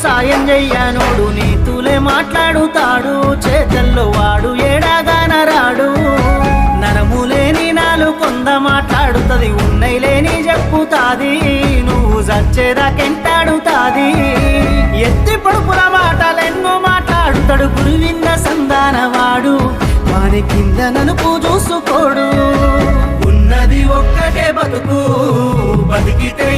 సాయం చెయ్యనోడు నీతులే మాట్లాడుతాడు, చేతల్లో వాడు ఏడాగానరాడు. నరములేని నాలు కొంద మాట్లాడుతుంది, ఉన్నై లేని చెప్పుతాది, నువ్వు చచ్చేదాకెంటాడుతాది. ఎత్తి పొడుపుల మాటలెన్నో మాట్లాడుతాడు, గురువింద సంధానవాడు, వాని కింద నలుపు చూసుకోడు. ఉన్నది ఒక్కటే బతుకు, బతికితే